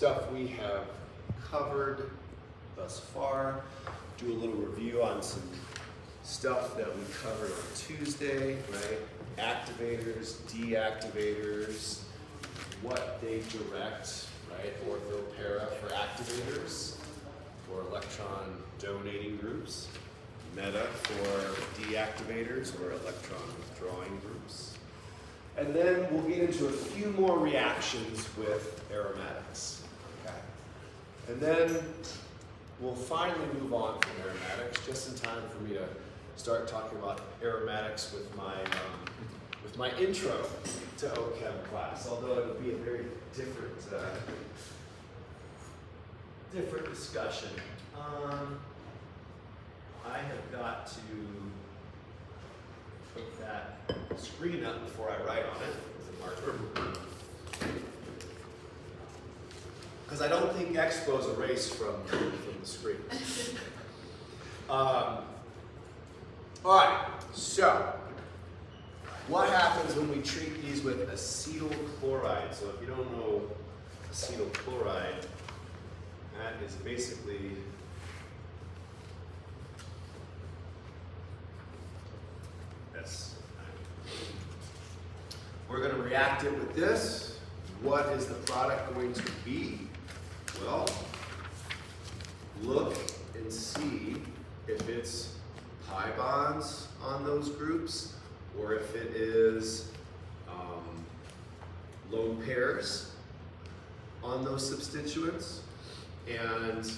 stuff we have covered thus far. Do a little review on some stuff that we covered on Tuesday, right? Activators, deactivators, what they direct, right? Ortho-para for activators, for electron donating groups. Meta for deactivators or electron withdrawing groups. And then we'll get into a few more reactions with aromatics. Okay. And then we'll finally move on from aromatics, just in time for me to start talking about aromatics with my intro to OChem class, although it'll be a very different different discussion. I have got to put that screen up before I write on it with a marker. Because I don't think Expo's erased from the screen. All right, so what happens when we treat these with acetyl chloride? So if you don't know acetyl chloride, that is basically this. We're going to react it with this. What is the product going to be? Well, look and see if it's pi bonds on those groups or if it is lone pairs on those substituents. And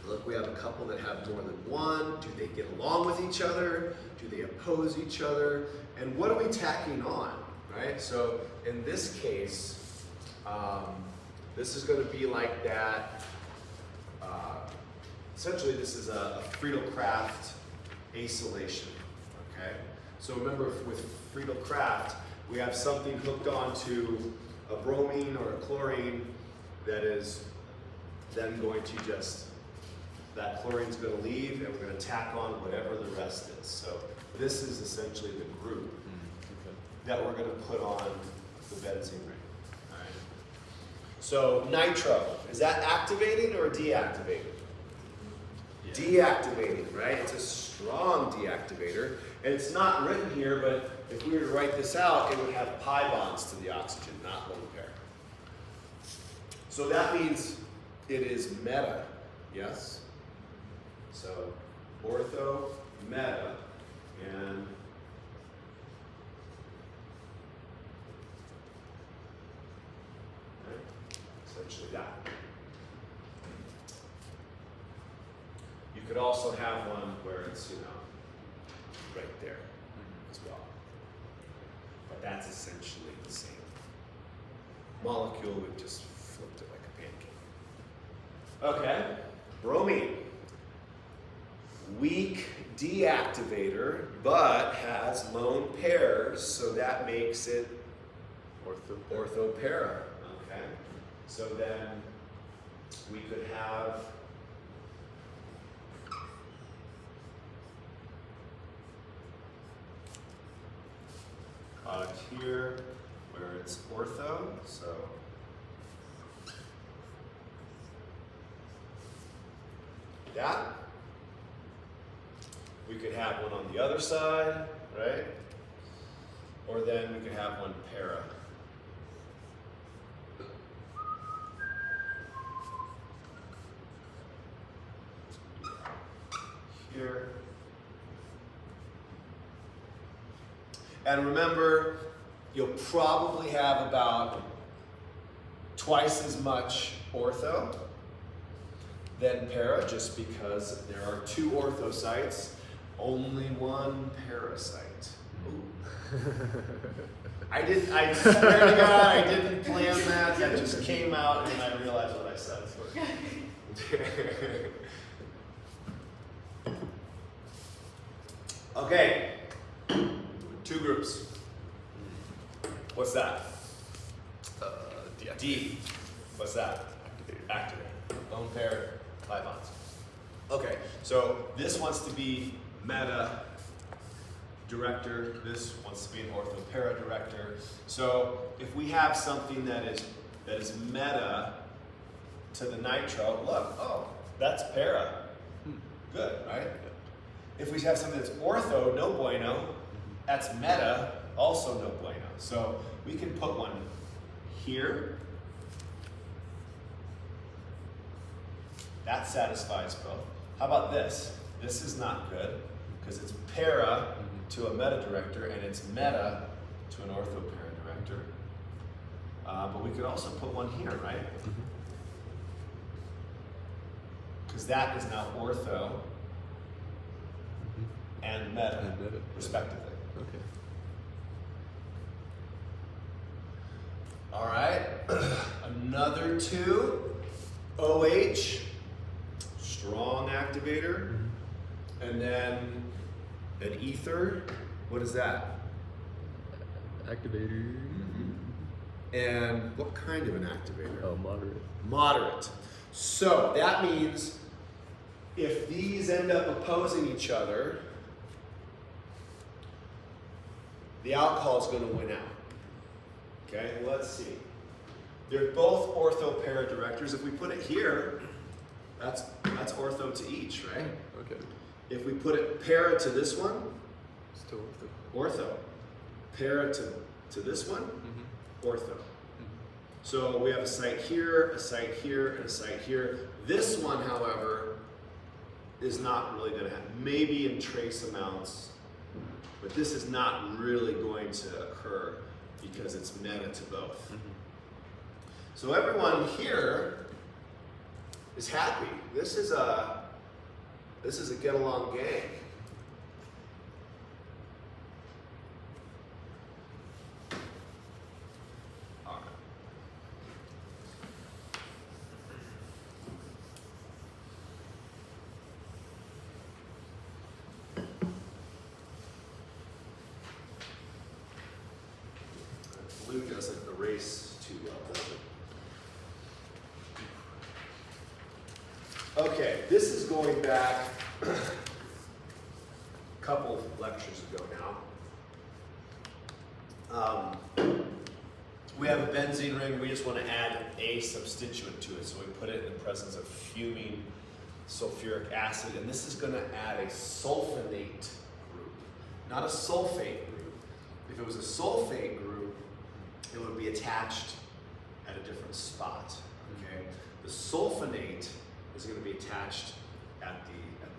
look, we have a couple that have more than one. Do they get along with each other? Do they oppose each other? And what are we tacking on, right? So in this case, this is going to be like that. Essentially, this is a Friedel-Crafts acylation, okay? So remember, with Friedel-Crafts, we have something hooked onto a bromine or a chlorine that is then going to just, that chlorine's going to leave, and we're going to tack on whatever the rest is. So this is essentially the group that we're going to put on the benzene ring. All right. So nitro, is that activating or deactivating? Yeah. Deactivating, right? It's a strong deactivator, and it's not written here, but if we were to write this out, it would have pi bonds to the oxygen, not lone pair. So that means it is meta, yes? So ortho, meta, and essentially that. You could also have one where it's, right there as well. But that's essentially the same molecule. We've just flipped it like a pancake. Okay, bromine. Weak deactivator, but has lone pairs, so that makes it ortho-para. Okay, so then we could have here where it's ortho, so that. We could have one on the other side, right? Or then we could have one para. Here. And remember, you'll probably have about twice as much ortho than para, just because there are two ortho sites, only one parasite. I swear to God, I didn't plan that. That just came out and I realized what I said. Okay, two groups. What's that? D. What's that? Activate. Lone pair, pi bonds. Okay, so this wants to be meta director. This wants to be an ortho-para director. So if we have something that is meta to the nitro, look, oh, that's para. Good, right? If we have something that's ortho, no bueno, that's meta, also no bueno. So we can put one here. That satisfies both. How about this? This is not good because it's para to a meta director and it's meta to an ortho para director. But we could also put one here, right? Because that is now ortho and meta, respectively. Okay. All right, another two, OH, strong activator, and then an ether. What is that? Activator. And what kind of an activator? Oh, moderate. Moderate. So that means if these end up opposing each other, the alcohol is going to win out. Okay, let's see. They're both ortho para directors. If we put it here, that's ortho to each, right? Okay. If we put it para to this one, Still ortho. ortho. Para to this one, ortho. So we have a site here, and a site here. This one, however, is not really going to have, maybe in trace amounts, but this is not really going to occur because it's meta to both. So everyone here is happy. This is a get along gang. All right. Blue doesn't erase too well, does it? Okay, this is going back a couple lectures ago now. We have a benzene ring, we just want to add a substituent to it, so we put it in the presence of fuming sulfuric acid, and this is going to add a sulfonate group, not a sulfate group. If it was a sulfate group, it would be attached at a different spot. Okay, the sulfonate is going to be attached at the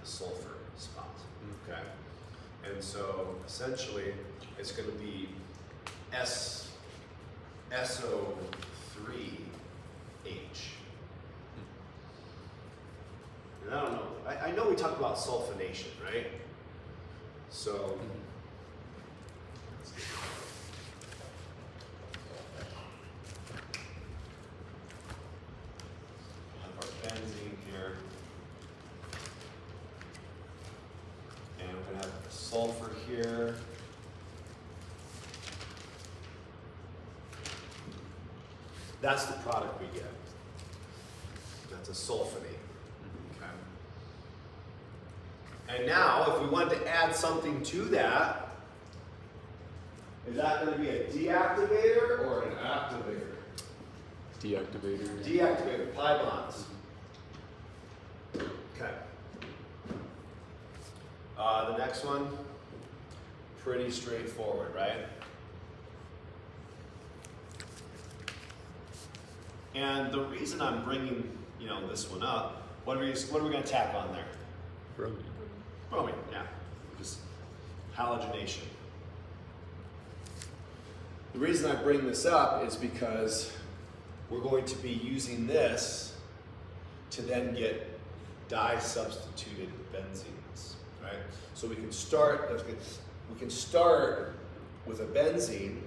sulfur spot. Okay, and so essentially it's going to be SO3H. And I don't know. I know we talked about sulfonation, right? So. Benzene here, and we're going to have sulfur here. That's the product we get. That's a sulfonate. Okay. And now, if we wanted to add something to that, is that going to be a deactivator or an activator? Deactivator. Deactivator, pi bonds. Okay. The next one, pretty straightforward, right? And the reason I'm bringing, this one up, what are we going to tack on there? Bromine. Bromine, yeah, just halogenation. The reason I bring this up is because we're going to be using this to then get di-substituted benzenes, right? So we can start with a benzene,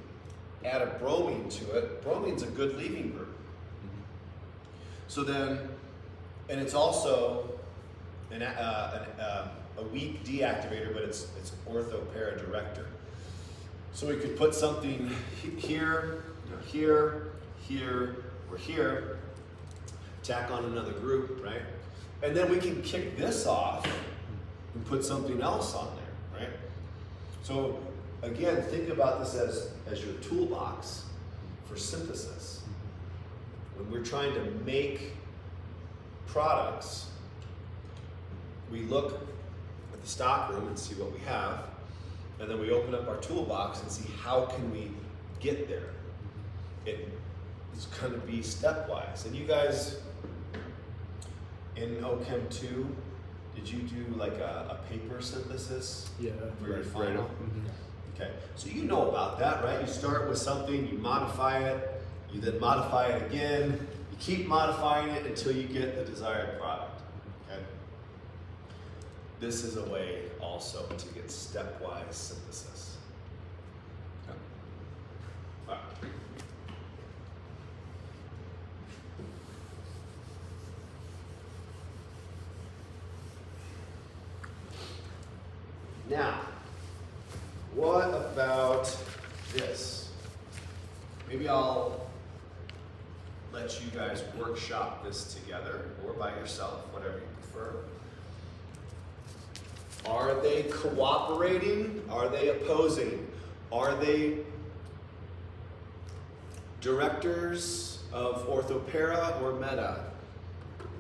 add a bromine to it. Bromine's a good leaving group. So then, and it's also a weak deactivator, but it's ortho para director. So we could put something here, here, or here, tack on another group, right? And then we can kick this off and put something else on there, right? So again, think about this as your toolbox for synthesis. When we're trying to make products, we look at the stock room and see what we have, and then we open up our toolbox and see how can we get there. It is going to be stepwise. And you guys in OChem 2, did you do like a paper synthesis? Yeah. For your Right, final? Mm-hmm. Okay, so you know about that, right? You start with something, you modify it, you then modify it again, you keep modifying it until you get the desired product. Okay? This is a way also to get stepwise synthesis. Okay. All right. Now, what about this? Maybe I'll let you guys workshop this together or by yourself, whatever you prefer. Are they cooperating? Are they opposing? Are they directors of orthopera or meta?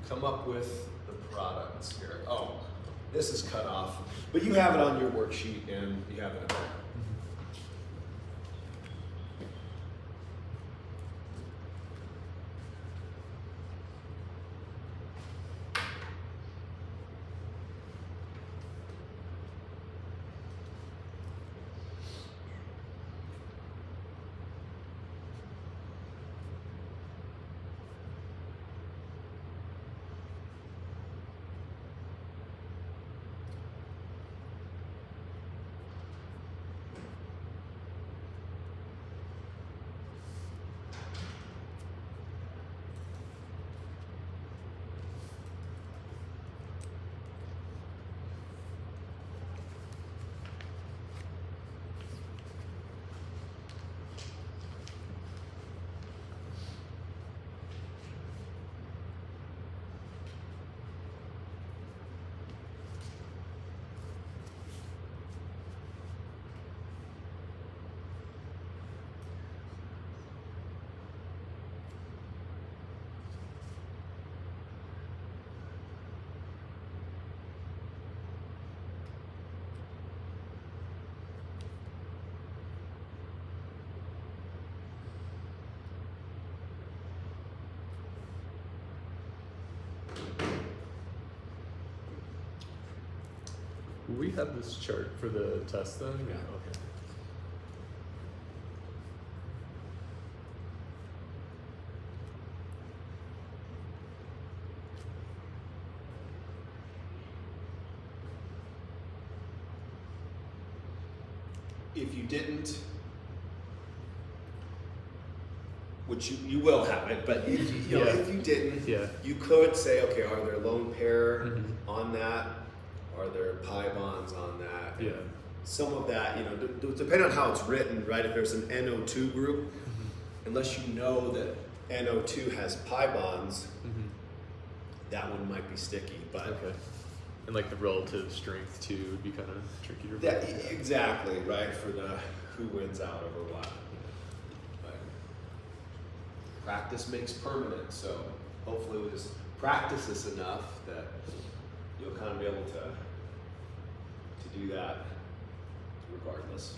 Come up with the products here. Oh, this is cut off, but you have it on your worksheet and you have it up there. We have this chart for the test then? Yeah. Okay. If you didn't, which you will have it, but if you, Yeah. if you didn't, Yeah. you could say, okay, are there lone pair Mhm. on that? Are there pi bonds on that? Yeah. Some of that, depending on how it's written, right? If there's an NO2 group, Mm-hmm. unless you know that NO2 has pi bonds, Mm-hmm. that one might be sticky. But Okay. And like the relative strength too would be kind of tricky to that, predict. exactly, right? For the who wins out over what. But practice makes permanent, so hopefully we'll just practice this enough that you'll kind of be able to do that regardless.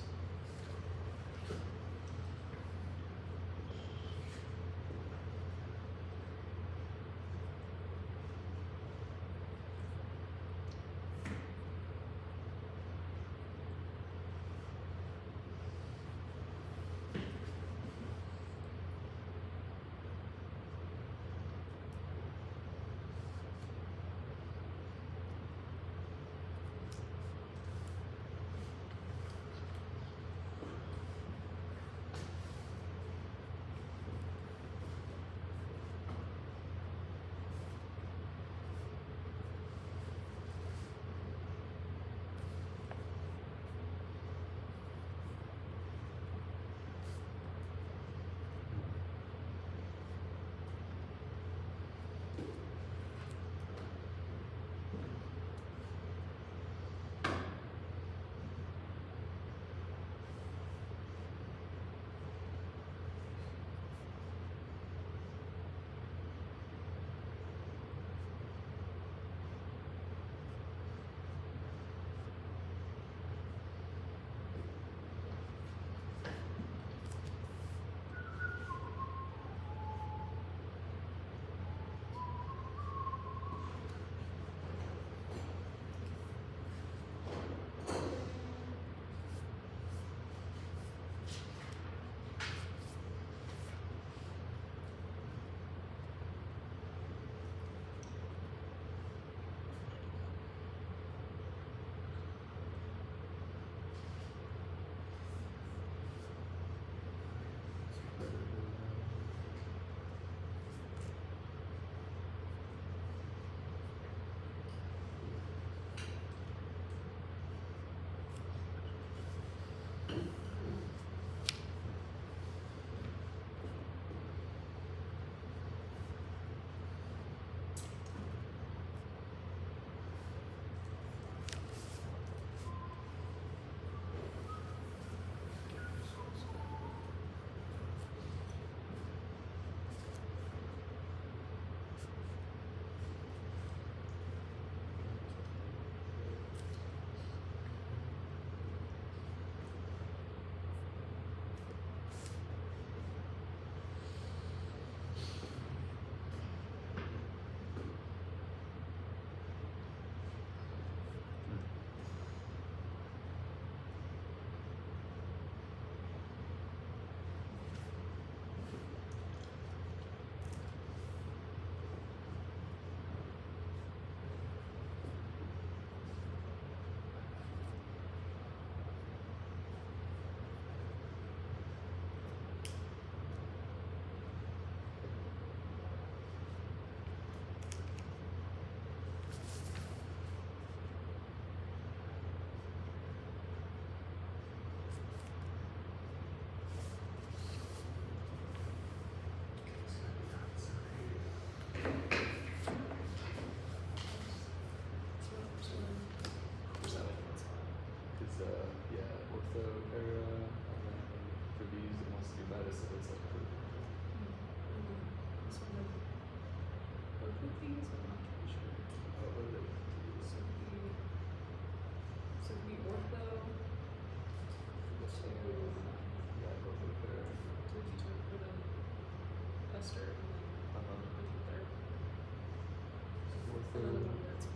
ortho. And then the words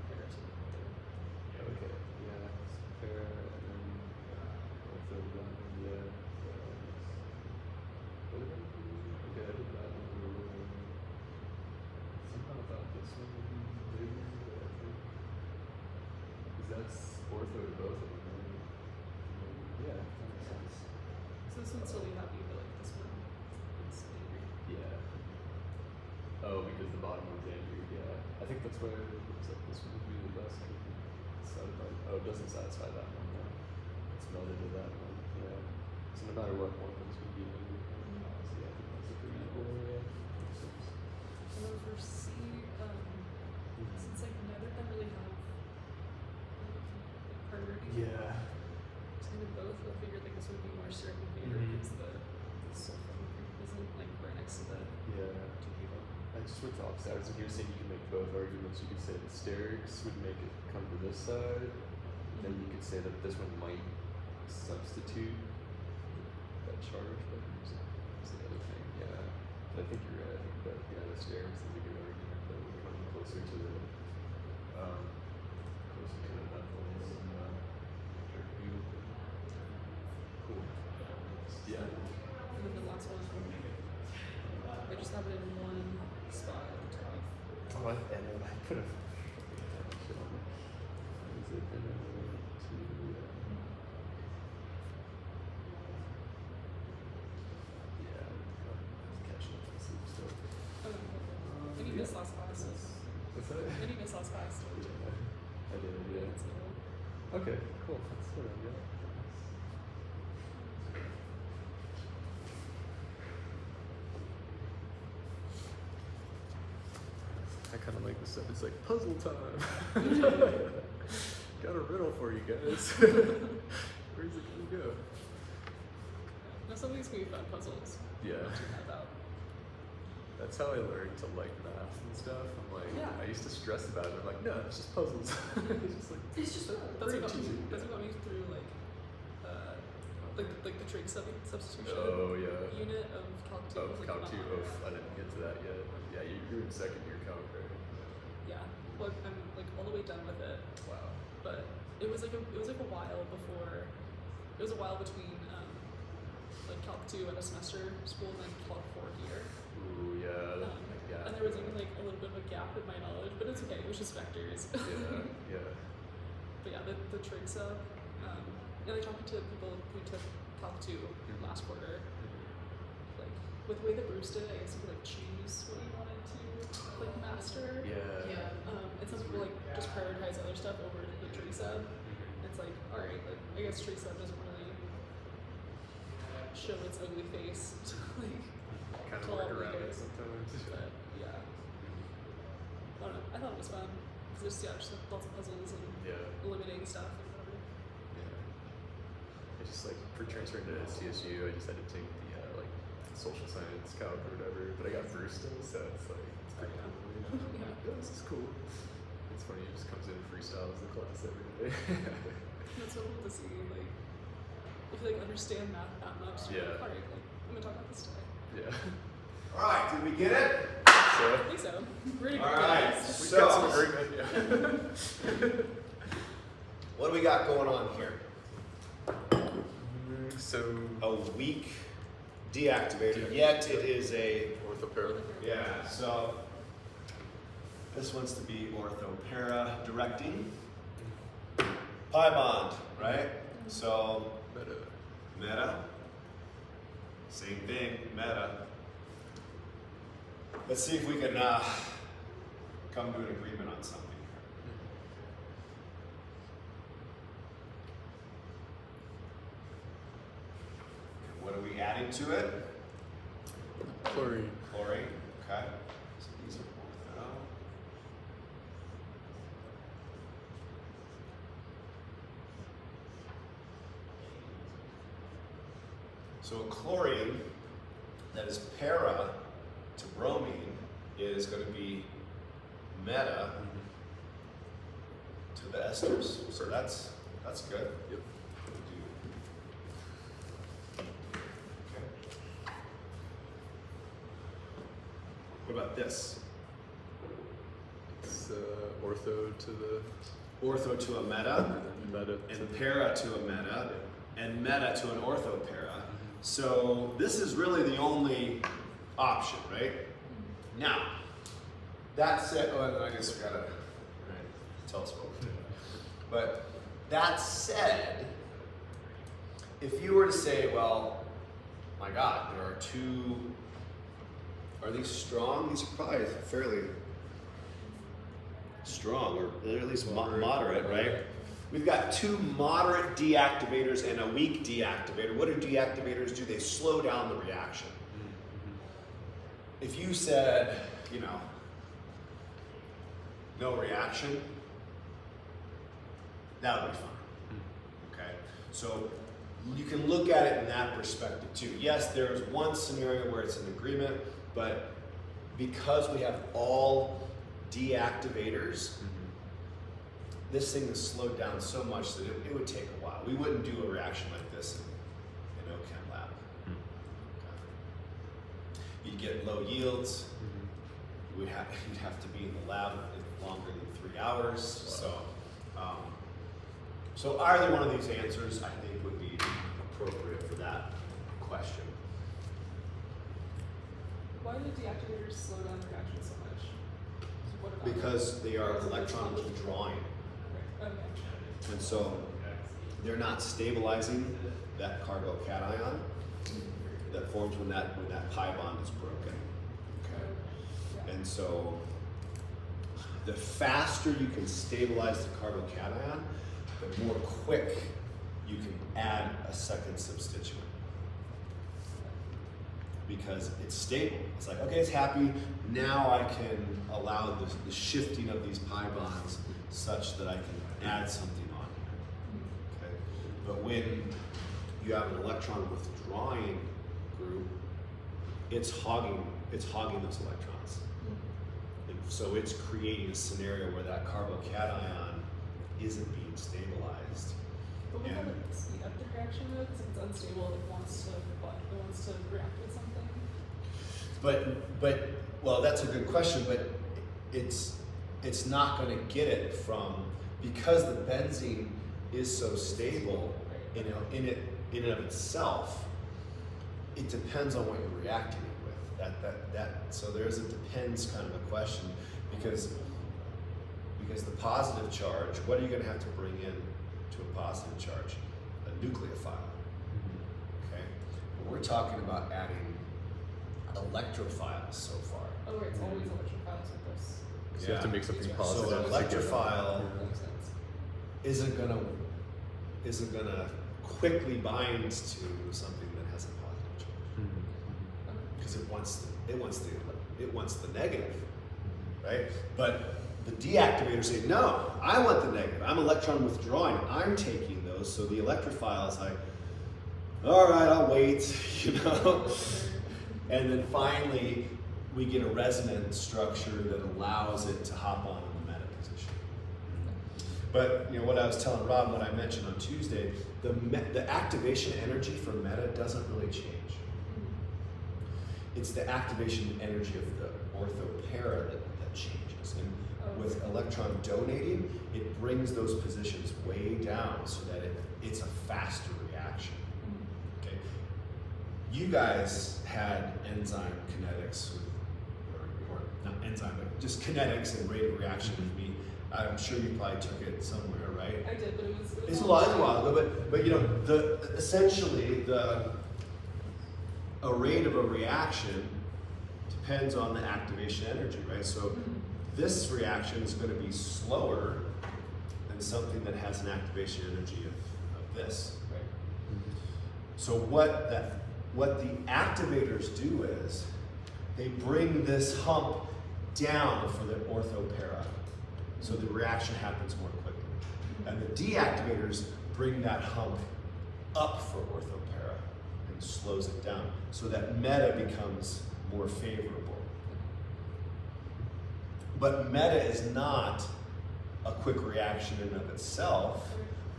pair to Okay, yeah, pair and then ortho one, yeah. What did I do? Okay, I did that one. Somehow I thought this one would be bigger, but I think because that's ortho to both of them, right? Yeah, that makes sense. So this one's still be happy, but like this one is angry. Yeah. Oh, because the bottom one's angry. Yeah, I think that's why it looks like this one would be the best. Oh, it doesn't satisfy that one though. It's melded to that one. Yeah. So no matter what, one of them's gonna be angry. So yeah, I think that's a pretty equal. Yeah. Makes sense. And then for C, since like neither of them really have like priority. Yeah. It's kind of both. I figured like this would be more certain favor because the sulfur isn't like right next to the Yeah. two people. I just went to opposite sides, and you were saying you can make both arguments. You could say that sterics would make it come to this side, then you could say that this one might substitute that charge, but it's the other thing. Yeah, I think you're right. I think that the sterics is a good argument that would come closer to the methyls and beautiful. Cool. Yeah. And then the last one, I just have it in one spot at the top. Oh, and then I put a shit on it. Is it in a yeah, catching up to sleep still. And you missed last class. What's that? And you missed last class. I did, yeah. So, Okay, cool. That's what I got. I kind of like this stuff. It's like puzzle time. Got a riddle for you guys. Where's it gonna go? now some of these can be fun puzzles. Yeah. To have out. That's how I learned to like math and stuff. I'm like, Yeah. I used to stress about it. I'm like, no, it's just puzzles. It's just like, It's just that's pretty what got me. cheesy. That's what got me through like the trig substitution oh yeah. unit of Calc 2. Of was, like, Calc not 2. hard. Oh, I didn't get to that yet. Yeah, you're in second year Calc, right? Yeah. Well, I'm like all the way done with it, Wow. but it was like a while before. It was a while between like Calc 2 and a semester school and then Calc 4 here. Ooh, yeah. Yeah. And there was even like a little bit of a gap in my knowledge, but it's okay. It was just vectors. Yeah. But yeah, the trig sub. And I talked to people who took Calc 2 last quarter. Like with the way that Bruce did, I guess you could like choose what you wanted to like master. Yeah. And some people like just prioritize other stuff over the trig sub. It's like, all right, like I guess trig sub doesn't really show its ugly face to like Kind of to work all around it readers. sometimes. But yeah, I don't know. I thought it was fun because there's just lots of puzzles and Yeah. eliminating stuff and whatever. Yeah. I just like for transferring to CSU, I just had to take the like social science calc or whatever, but I got Bruce still, so it's like it's pretty Yeah. cool. You know? Yeah. Yeah, this is cool. It's funny. He just comes in and freestyles the class every day. It's so cool to see, like, if you like understand math that much, you're Yeah. like, all right, like, I'm gonna talk about this today. Yeah. All right, did we get it? I So think so. We're in All agreement. right. we So- got some agreement. Yeah. What do we got going on here? So A weak deactivator, yet it is a, orthopara. yeah, so this wants to be orthopara directing. Pi bond, right? So Meta. meta, same thing, meta. Let's see if we can come to an agreement on something here. What are we adding to it? Chlorine. Chlorine, okay. So these are ortho. So a chlorine that is para to bromine is going to be meta to the esters. So that's good. Yep. Okay. What about this? It's it's ortho to the ortho to a meta, meta to and the para to a meta, and meta to an ortho para. So this is really the only option, right? Now, that said, oh, I guess we gotta tell us what we're doing. But that said, if you were to say, well, my God, there are two, are these strong? These are probably fairly strong, or at least moderate, right? We've got two moderate deactivators and a weak deactivator. What do deactivators do? They slow down the reaction. If you said, you know, no reaction, that would be fine. Okay? So you can look at it in that perspective too. Yes, there's one scenario where it's an agreement, but because we have all deactivators, this thing is slowed down so much that it would take a while. We wouldn't do a reaction like this in OChem lab. Okay. You'd get low yields. You'd have to be in the lab longer than 3 hours. So either one of these answers, I think, would be appropriate for that question. Why do deactivators slow down the reaction so much? So what about Because they are electron withdrawing. Okay. And so they're not stabilizing that carbocation that forms when that pi bond is broken. Okay. Yeah. And so the faster you can stabilize the carbocation, the more quick you can add a second substituent. Because it's stable. It's like, okay, it's happy. Now I can allow the shifting of these pi bonds such that I can add something on here. Okay? But when you have an electron withdrawing group, it's hogging those electrons. And so it's creating a scenario where that carbocation isn't being stabilized. But would And- that speed up the reaction though? Because if it's unstable, it wants to react with something. But well, that's a good question. But it's not going to get it from, because the benzene is so stable in and of itself. It depends on what you're reacting it with. So there's a depends kind of a question, because the positive charge, what are you going to have to bring in to a positive charge? A nucleophile. Okay, but we're talking about adding electrophiles so far. Oh, right, it's always electrophiles with this. So you have to make something So positive. So an to get it. electrophile That makes sense. isn't gonna quickly bind to something that has a positive charge, Okay. because it wants the negative, right? But the deactivators say, no, I want the negative. I'm electron withdrawing. I'm taking those. So the electrophile is like, all right, I'll wait, you know. And then finally, we get a resonant structure that allows it to hop on in the meta position. But you know what I was telling Rob, what I mentioned on Tuesday, the activation energy for meta doesn't really change. It's the activation energy of the ortho-para that changes. And with electron donating, it brings those positions way down so that it's a faster reaction. Okay. You guys had enzyme kinetics, or not enzyme, but just kinetics and rate of reaction with me. I'm sure you probably took it somewhere, right? I did, but it was It's a while ago, but you know, essentially a rate of a reaction depends on the activation energy, right? So this reaction is going to be slower than something that has an activation energy of this. Right. So what the activators do is they bring this hump down for the ortho-para, so the reaction happens more quickly. And the deactivators bring that hump up for ortho-para and slows it down, so that meta becomes more favorable. But meta is not a quick reaction in and of itself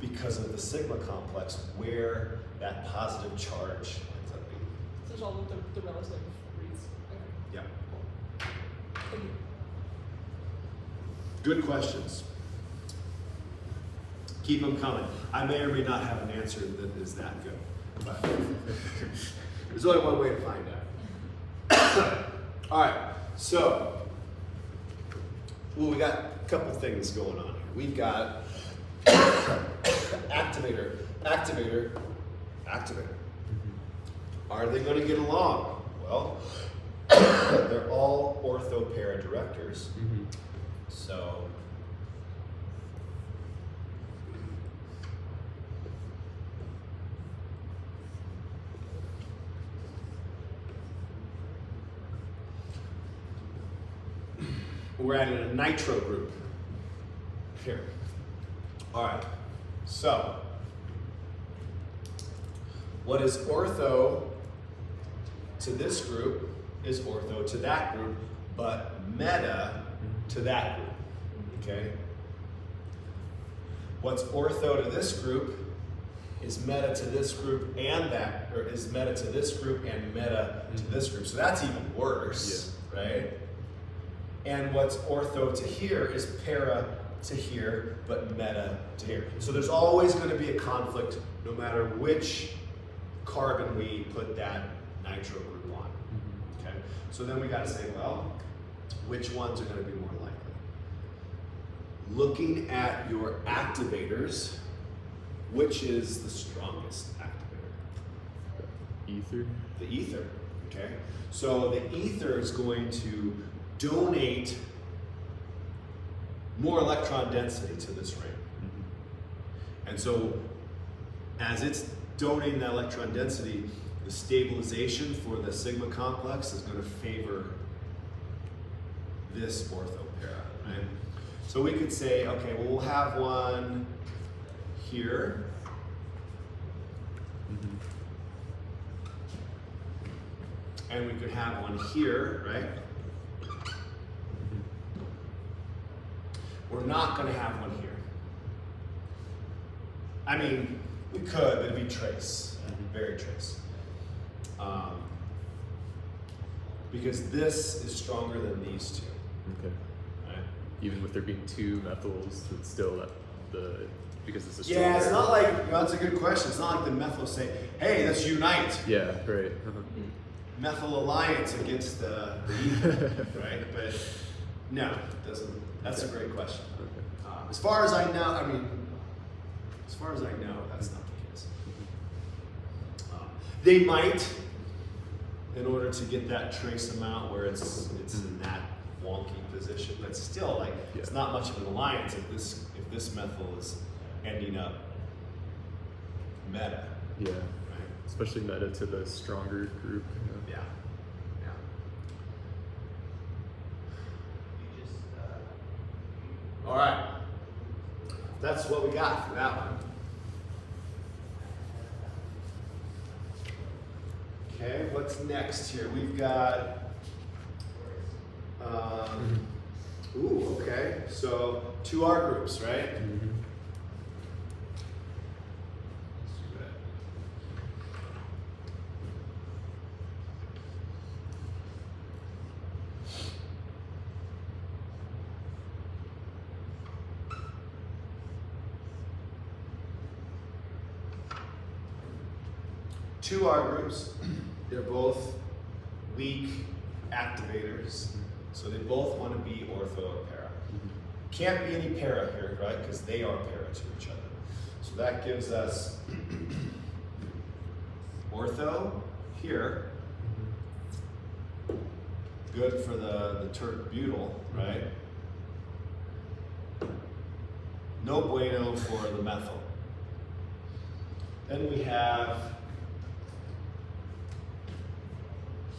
because of the sigma complex where that positive charge ends up being. So it's all with the relative reads. Okay. Yeah. Cool. Thank you. Good questions. Keep them coming. I may or may not have an answer that is that good, but there's only one way to find out. All right, so, well, we got a couple things going on here. We've got activator. Are they going to get along? Well, they're all ortho-para directors, so we're adding a nitro group here. All right, so what is ortho to this group is ortho to that group, but meta to that group, okay? What's ortho to this group is meta to this group and that, or is meta to this group and meta to this group. So that's even worse, right? And what's ortho to here is para to here, but meta to here. So there's always going to be a conflict no matter which carbon we put that nitro group on. Okay? So then we got to say, well, which ones are going to be more likely? Looking at your activators, which is the strongest activator? Ether. The ether. Okay? So the ether is going to donate more electron density to this ring. And so as it's donating that electron density, the stabilization for the sigma complex is going to favor this ortho-para, right? So we could say, okay, well, we'll have one here. And we could have one here, right? We're not going to have one here. I mean, we could, but it'd be trace, very trace. Because this is stronger than these two. Okay. Right? Even with there being two methyls, it's still because this is Yeah, it's stronger. not like, that's a good question. It's not like the methyls say, hey, let's unite. Yeah, right. Methyl alliance against the ether, right? But no, it doesn't. That's a great question. Okay. As far as I know, that's not the case. They might, in order to get that trace amount where it's in that wonky position, but still, like, it's not much of an alliance if this methyl is ending up meta. Yeah. Right? Especially meta to the stronger group. Yeah. All right. That's what we got for that one. Okay, what's next here? We've got, okay, so 2R groups, right? Two R groups, they're both weak activators, so they both want to be ortho or para. Can't be any para here, right? Because they are para to each other. So that gives us ortho here, good for the Turk butyl, right? No bueno for the methyl. Then we have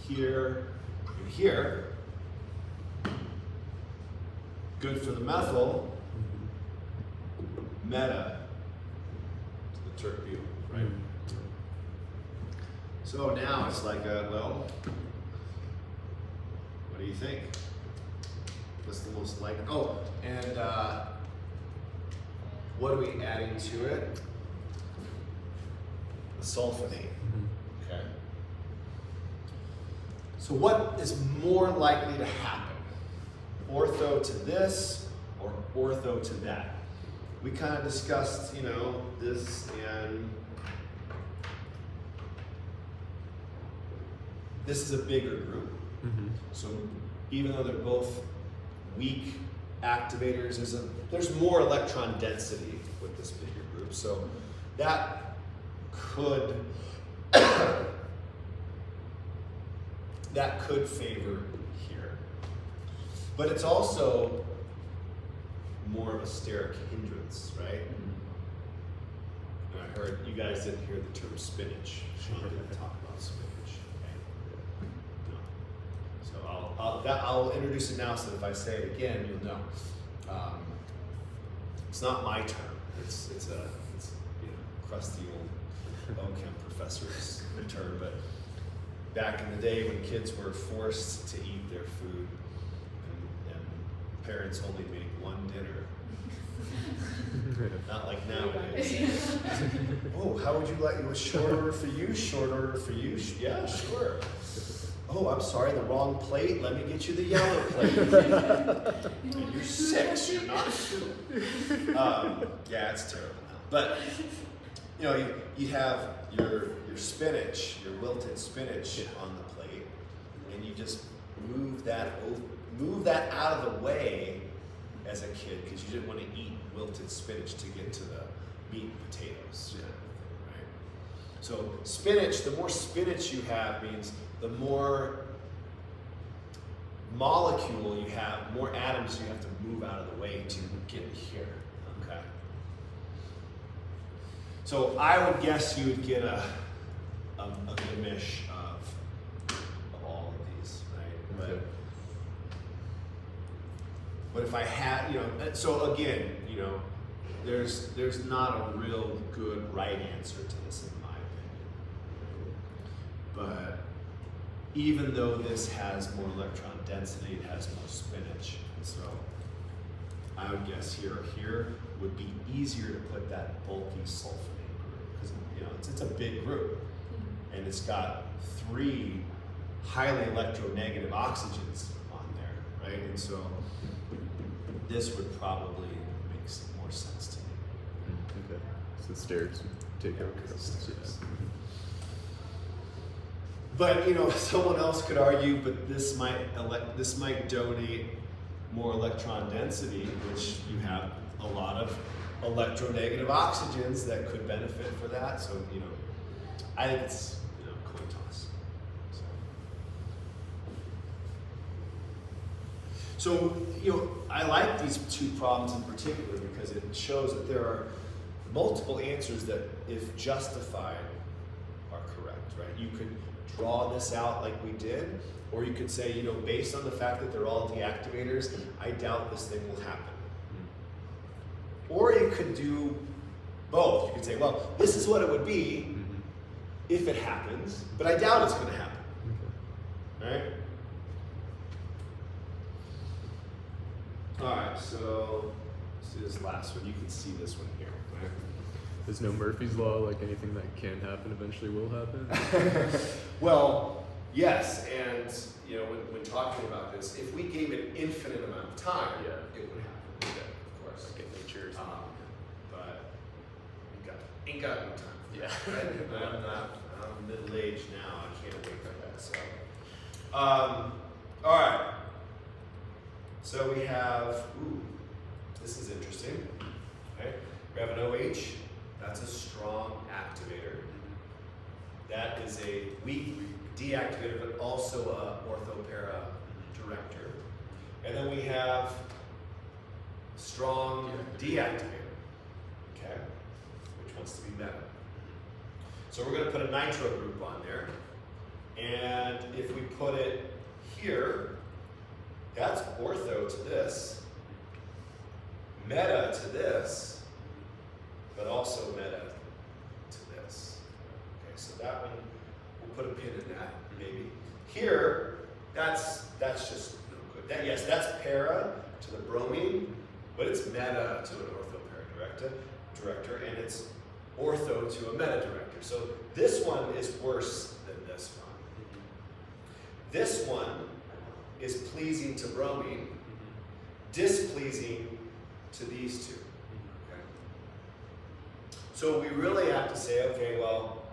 here and here, good for the methyl, meta to the Turk butyl, right? So now it's like, well, what do you think? What's the most likely? Oh, and what are we adding to it? The sulfonate. Okay. So what is more likely to happen? Ortho to this or or ortho to that. We kind of discussed, you know, this, and this is a bigger group. So even though they're both weak activators, there's more electron density with this bigger group. So that could favor here. But it's also more of a steric hindrance, right? And I heard you guys didn't hear the term spinach. Sean didn't talk about spinach. Okay. No. So I'll introduce it now, so if I say it again, you'll know. It's not my term. It's you know, crusty old OChem professor's term, but back in the day when kids were forced to eat their food and parents only made one dinner. Not like nowadays. Oh, how would you like it? Short order for you, short order for you. Yeah, sure. Oh, I'm sorry, the wrong plate. Let me get you the yellow plate. And you're 6, you're not 2. Yeah, it's terrible now. But you know, you have your spinach, your wilted spinach on the plate, and you just move that out of the way as a kid because you didn't want to eat wilted spinach to get to the meat and potatoes. Yeah. Right? So spinach, the more spinach you have means the more molecule you have, more atoms you have to move out of the way to get here. Okay. So I would guess you would get a gamish of all of these, right? Okay. But if I had, you know, so again, you know, there's not a real good right answer to this in my opinion. But even though this has more electron density, it has more spinach. So I would guess here or here would be easier to put that bulky sulfonate group because, you know, it's a big group and it's got 3 highly electronegative oxygens on there, right? And so this would probably make more sense to me. Okay. So sterics would take over. But you know, someone else could argue, but this might donate more electron density, which you have a lot of electronegative oxygens that could benefit for that. So you know, I think it's, you know, coin toss. So you know, I like these 2 problems in particular because it shows that there are multiple answers that, if justified, are correct. Right? You could draw this out like we did, or you could say, you know, based on the fact that they're all deactivators, I doubt this thing will happen. Or you could do both. You could say, well, this is what it would be if it happens, but I doubt it's going to happen. Right? All right, so let's do this last one. You can see this one here. Right? There's no Murphy's Law, like anything that can happen eventually will happen? Well, yes, and you know, when talking about this, if we gave it infinite amount of time, it would happen. Yeah, of course. Like in nature. But ain't got no time. Yeah. Right? I'm middle-aged now. I can't wait for that. So, all right. So we have, this is interesting. Okay, we have an OH. That's a strong activator. That is a weak deactivator, but also a orthopara director. And then we have strong deactivator, okay, which wants to be meta. So we're going to put a nitro group on there. And if we put it here, that's ortho to this, meta to this, but also meta to this. Okay, so that one, we'll put a pin in that, maybe. Here, that's just no good. Yes, that's para to the bromine, but it's meta to an orthopara director, and it's ortho to a meta director. So this one is worse than this one. This one is pleasing to bromine, displeasing to these two. Okay. So we really have to say, okay, well,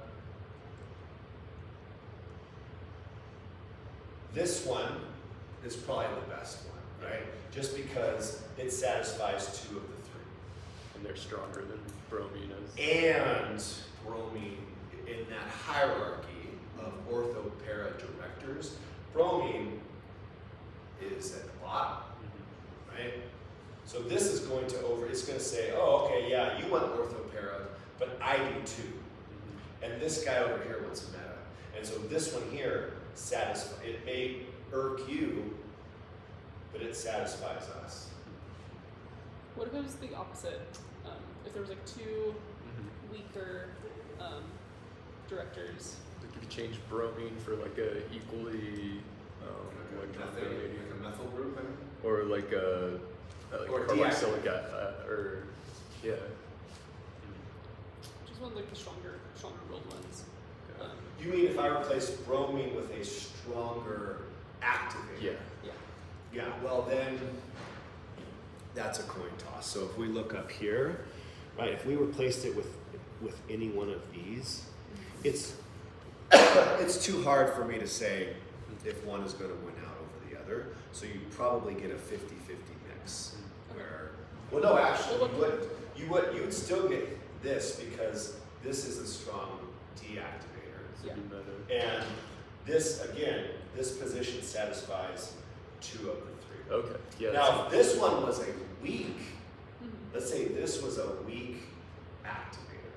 this one is probably the best one, right? Just because it satisfies two of the three. And they're stronger than bromine is. And bromine, in that hierarchy of ortho-para directors, bromine is at the bottom, right? So this is going to it's going to say, oh, okay, yeah, you want ortho-para, but I do too. And this guy over here wants meta. And so this one here it may irk you, but it satisfies us. What if it was the opposite? If there was like two weaker directors. Like if you change bromine for like a equally Like a methyl group, I mean? or like a Or carboxylic or yeah. Just one like the stronger willed ones. You mean if I replace bromine with a stronger activator? Yeah. Yeah. Yeah, well then, that's a coin toss. So if we look up here, right, if we replaced it with any one of these, it's too hard for me to say if one is going to win out over the other. So you probably get a 50-50 mix. Where, well, no, actually, you would still get this because this is a strong deactivator. So it'd be meta. And this, again, this position satisfies two of the three. Okay. Yeah. Now, if this one was a weak, let's say this was a weak activator,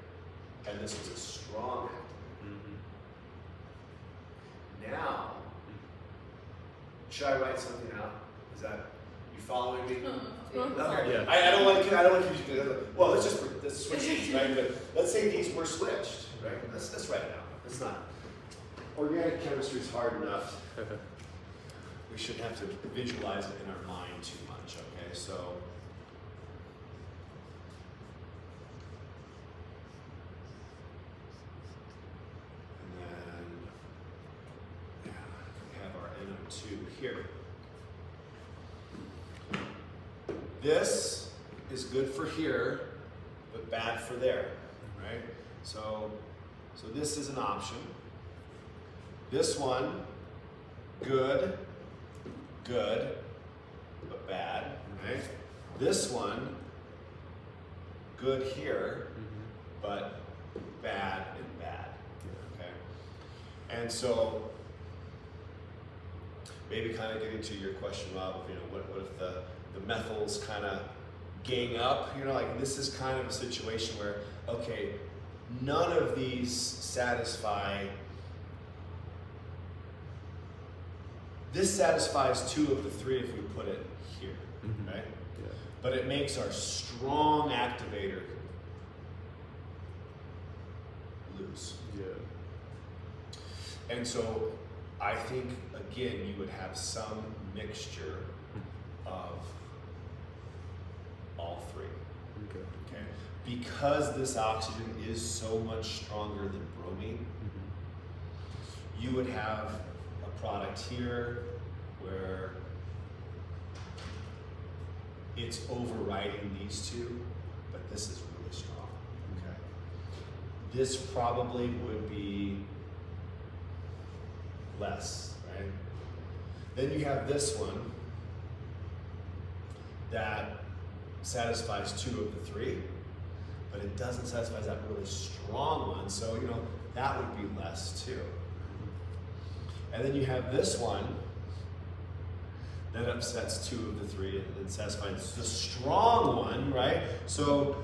and this was a strong activator. Now, should I write something out? Is that, you following me? Okay. Yeah. I don't want to confuse you. Well, let's switch these, right? But let's say these were switched, right? Let's write it out. It's not. Organic chemistry is hard enough. We shouldn't have to visualize it in our mind too much, okay? So, and then, yeah, we have our NO2 here. This is good for here, but bad for there, right? So this is an option. This one, good, but bad, right? This one, good here, but bad and bad, okay? And so, maybe kind of getting to your question, Rob, of, what if the methyls kind of gang up? Like this is kind of a situation where, okay, none of these satisfy. This satisfies two of the three if we put it here, right? Yeah. But it makes our strong activator lose. Yeah. And so I think, again, you would have some mixture of all three. Okay? Because this oxygen is so much stronger than bromine, you would have a product here where it's overriding these two, but this is really strong. Okay. This probably would be less, right? Then you have this one that satisfies two of the three, but it doesn't satisfy that really strong one, so that would be less too. And then you have this one that upsets two of the three and satisfies the strong one, right? So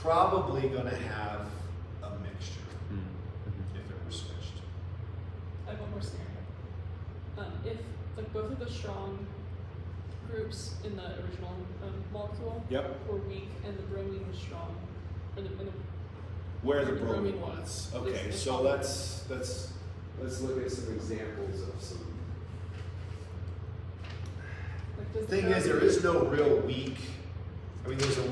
probably going to have a mixture if it were switched. I have one more scenario. If like both of the strong groups in the original molecule were weak and the bromine was strong, or where the the bromine bromine was. was Okay, so strong. let's look at some examples of some. Like, does the Thing is, there is no real weak. Bromine's a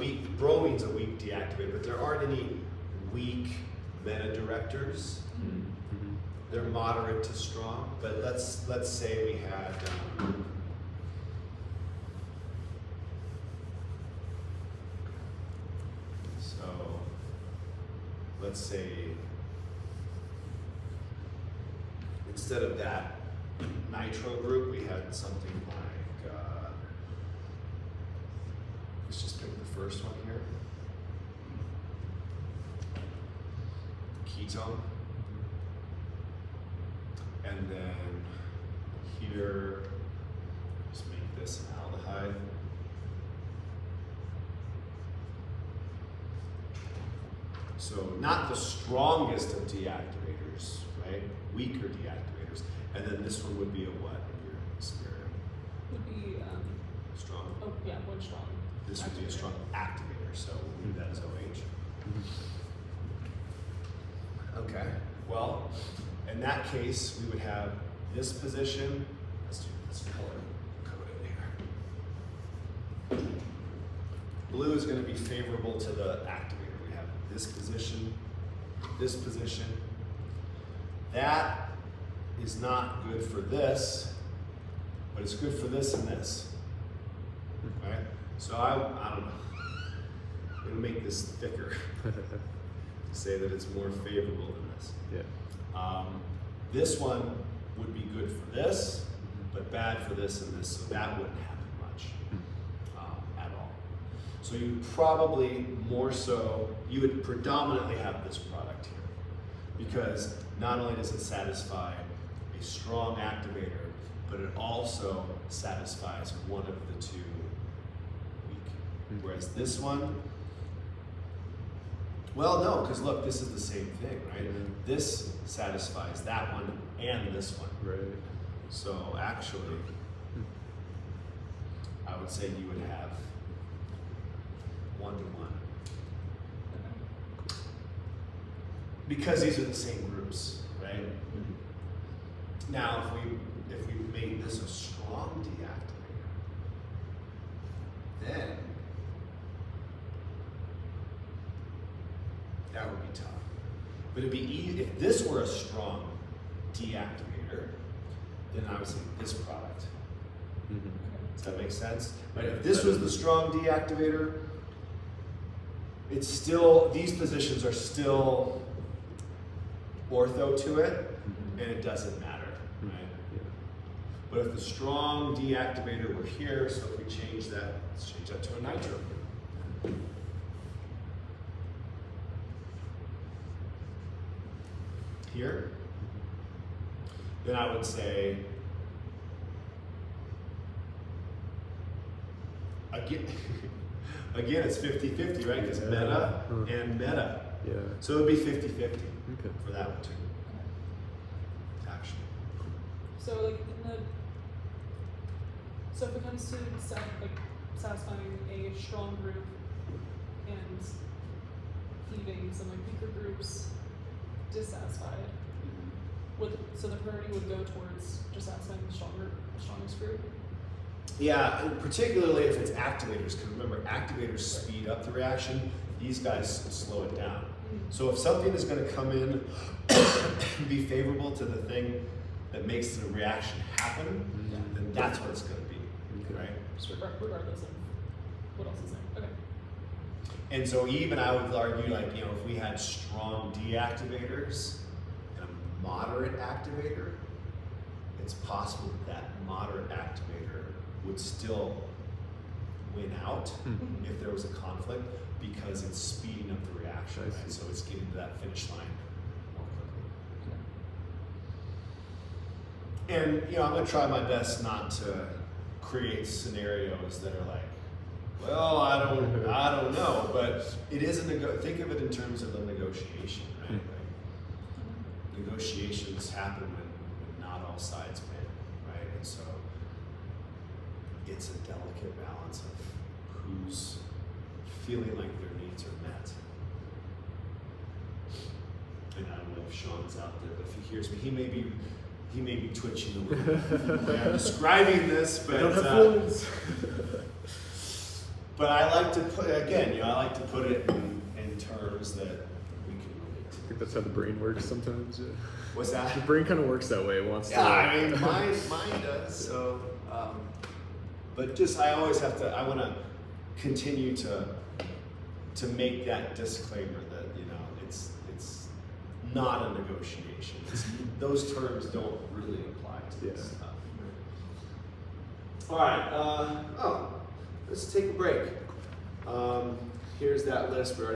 weak deactivator, but there aren't any weak meta-directors. They're moderate to strong, but let's say we had let's say, instead of that nitro group, we had something like, let's just pick the first one here. Ketone. And then here, just make this an aldehyde. So not the strongest of deactivators, right? Weaker deactivators. And then this one would be a what in your scenario? Would be Strong. oh yeah, one strong. This would be a activator. strong activator, so we'll leave that as OH. Okay, well, in that case, we would have this position. Let's do this color coded here. Blue is going to be favorable to the activator. We have this position, this position. That is not good for this, but it's good for this and this. Right? So I don't know. I'm going to make this thicker to say that it's more favorable than this. Yeah. This one would be good for this, but bad for this and this, so that wouldn't happen much at all. So you would probably more so, you would predominantly have this product here, because not only does it satisfy a strong activator, but it also satisfies one of the two weak. Whereas this one, well, no, because look, this is the same thing, right? Yeah. This satisfies that one and this one. Right. So actually, I would say you would have 1 to 1. Because these are the same groups, right? Now, if we made this a strong deactivator, then that would be tough. But it'd be easy if this were a strong deactivator, then I would say this product. Does that make sense? Right? If this was the strong deactivator, it's still, these positions are still ortho to it, and it doesn't matter, right? Yeah. But if the strong deactivator were here, so if we change that, let's change that to a nitro. Here, then I would say, again, again it's 50-50, right? Because meta and meta. Yeah. So it would be 50-50 Okay. for that one too, actually. So like in the so if it comes to satisfying a strong group and leaving some like weaker groups dissatisfied, so the priority would go towards just satisfying the strongest group. Yeah, and particularly if it's activators, because remember, activators speed up the reaction, these guys slow it down. So if something is going to come in and be favorable to the thing that makes the reaction happen, then that's what it's going to be, right? Just regardless of what else is there. Okay. And so even I would argue, like, you know, if we had strong deactivators and a moderate activator, it's possible that moderate activator would still win out if there was a conflict, because it's speeding up the reaction, right? So it's getting to that finish line more quickly. And you know, I'm gonna try my best not to create scenarios that are like, well, I don't know, but it is think of it in terms of a negotiation, right? Like, negotiations happen when not all sides win, right? And so it's a delicate balance of who's feeling like their needs are met. And I don't know if Sean's out there, but if he hears me, he may be twitching a little bit when I'm describing this, but but I like to put, again, you know, I like to put it in terms that we can relate I to. think that's how the brain works sometimes. Yeah. What's that? The brain kind of works that way. It wants Yeah, to. I mean, mine does. So, but just I always have to. I want to continue to make that disclaimer that, you know, it's not a negotiation. Those terms don't really apply to this Yeah. stuff. All right, let's take a break. Here's that list.